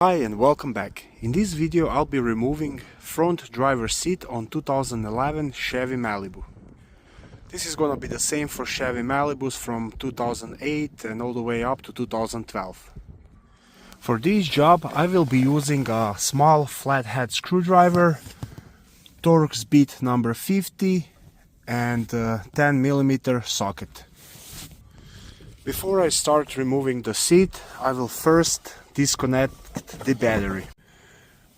Hi and welcome back. In this video I'll be removing front driver's seat on 2011 Chevy Malibu. This is gonna be the same for Chevy Malibus from 2008 and all the way up to 2012. For this job I will be using a small flathead screwdriver, Torx bit number 50 and 10mm socket. Before I start removing the seat, I will first disconnect the battery.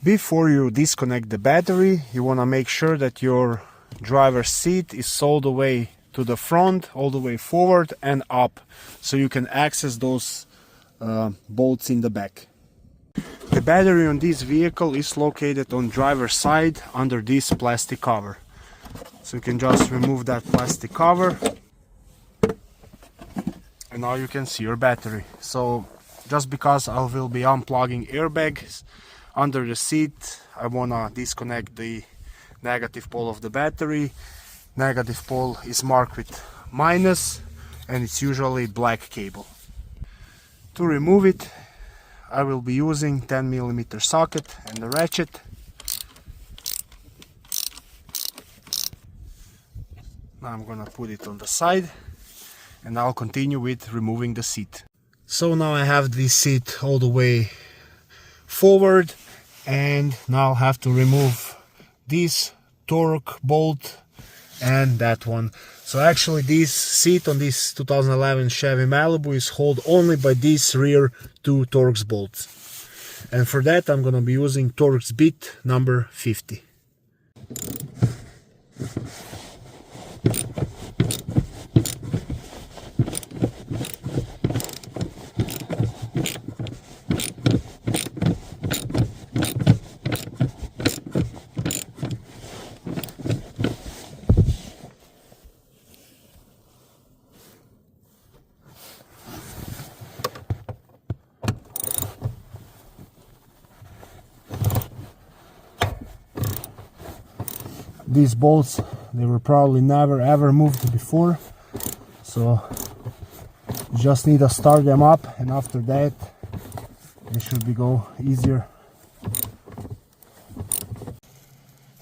Before you disconnect the battery, you want to make sure that your driver's seat is all the way to the front, all the way forward and up, so you can access those bolts in the back. The battery on this vehicle is located on driver's side under this plastic cover. So you can just remove that plastic cover and now you can see your battery. So just because I will be unplugging airbags under the seat, I wanna disconnect the negative pole of the battery. Negative pole is marked with minus and it's usually black cable. To remove it, I will be using 10mm socket and a ratchet. Now I'm gonna put it on the side and I'll continue with removing the seat. So now I have this seat all the way forward and now I'll have to remove this Torx bolt and that one. So actually this seat on this 2011 Chevy Malibu is held only by these rear two Torx bolts. And for that I'm gonna be using Torx bit number 50. These bolts, they were probably never ever moved before, so you just need to start them up and after that they should go easier.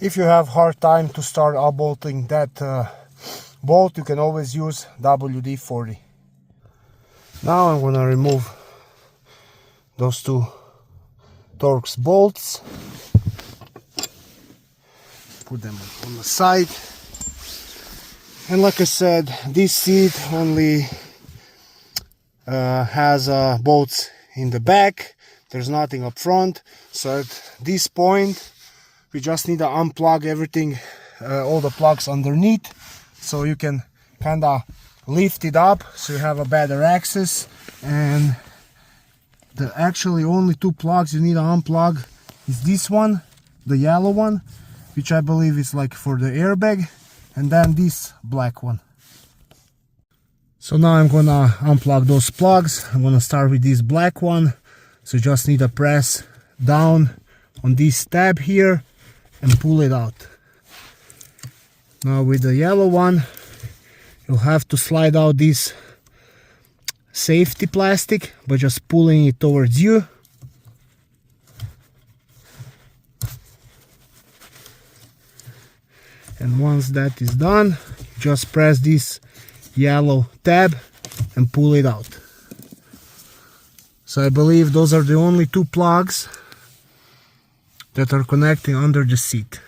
If you have hard time to start unbolting that bolt, you can always use WD-40. Now I'm gonna remove those two Torx bolts. Put them on the side, and like I said, this seat only has bolts in the back. There's nothing up front, so at this point we just need to unplug everything, all the plugs underneath, so you can kind of lift it up so you have a better access. And the actually only two plugs you need to unplug is this one, the yellow one, which I believe is like for the airbag, and then this black one. So now I'm gonna unplug those plugs. I'm gonna start with this black one. So you just need to press down on this tab here and pull it out. Now with the yellow one, you'll have to slide out this safety plastic by just pulling it towards you. And once that is done, just press this yellow tab and pull it out. So I believe those are the only two plugs that are connecting under the seat.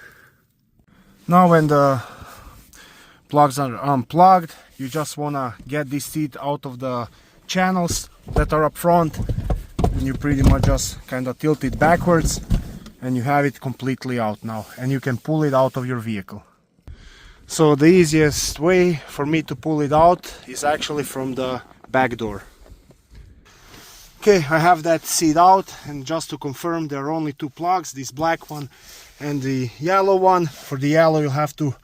Now when the plugs are unplugged, you just want to get this seat out of the channels that are up front, and you pretty much just kind of tilt it backwards and you have it completely out now, and you can pull it out of your vehicle. So the easiest way for me to pull it out is actually from the back door. Okay, I have that seat out, and just to confirm, there are only two plugs, this black one and the yellow one. For the yellow you'll have to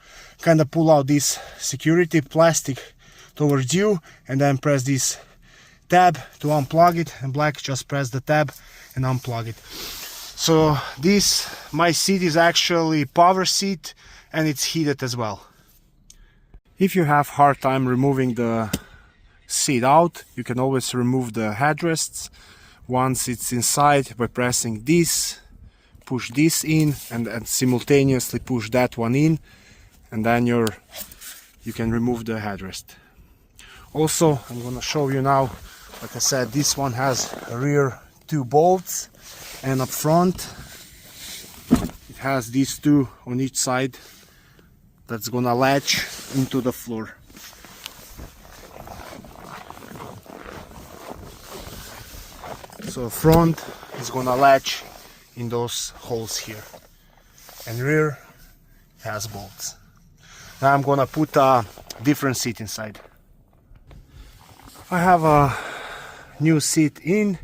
kind of pull out this security plastic towards you and then press this tab to unplug it, and black just press the tab and unplug it. So my seat is actually power seat and it's heated as well. If you have hard time removing the seat out, you can always remove the headrests once it's inside by pressing this, push this in and simultaneously push that one in, and then you can remove the headrest. Also, I'm gonna show you now, like I said, this one has rear 2 bolts, and up front it has these 2 on each side that's gonna latch into the floor. So front is gonna latch in those holes here, and rear has bolts. Now I'm gonna put a different seat inside. I have a new seat in,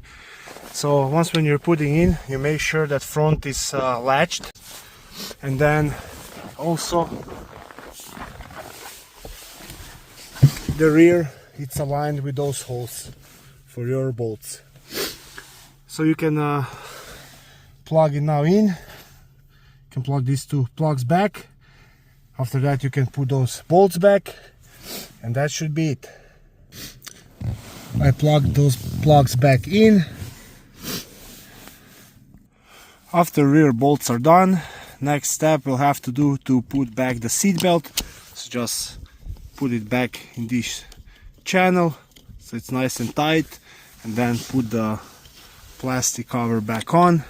so once when you're putting in, you make sure that front is latched, and then also the rear, it's aligned with those holes for your bolts. So you can plug it now in. You can plug these 2 plugs back. After that you can put those bolts back, and that should be it. I plugged those plugs back in. After rear bolts are done, next step we'll have to do to put back the seat belt. So just put it back in this channel so it's nice and tight, and then put the plastic cover back on.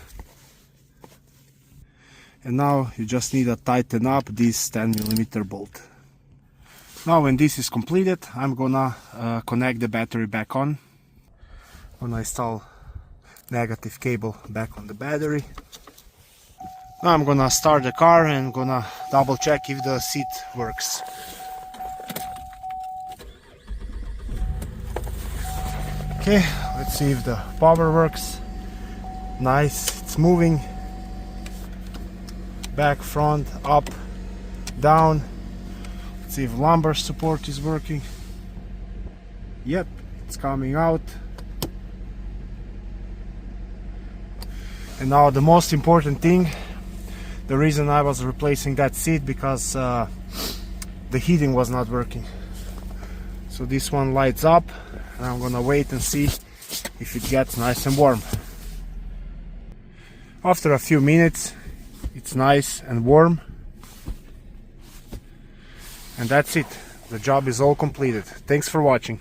And now you just need to tighten up this 10mm bolt. Now when this is completed, I'm gonna connect the battery back on. I'm gonna install negative cable back on the battery. Now I'm gonna start the car and gonna double check if the seat works. Okay, let's see if the power works. Nice, it's moving. Back, front, up, down. Let's see if lumbar support is working. Yep, it's coming out. And now the most important thing, the reason I was replacing that seat, because the heating was not working. So this one lights up, and I'm gonna wait and see if it gets nice and warm. After a few minutes, it's nice and warm, and that's it. The job is all completed. Thanks for watching.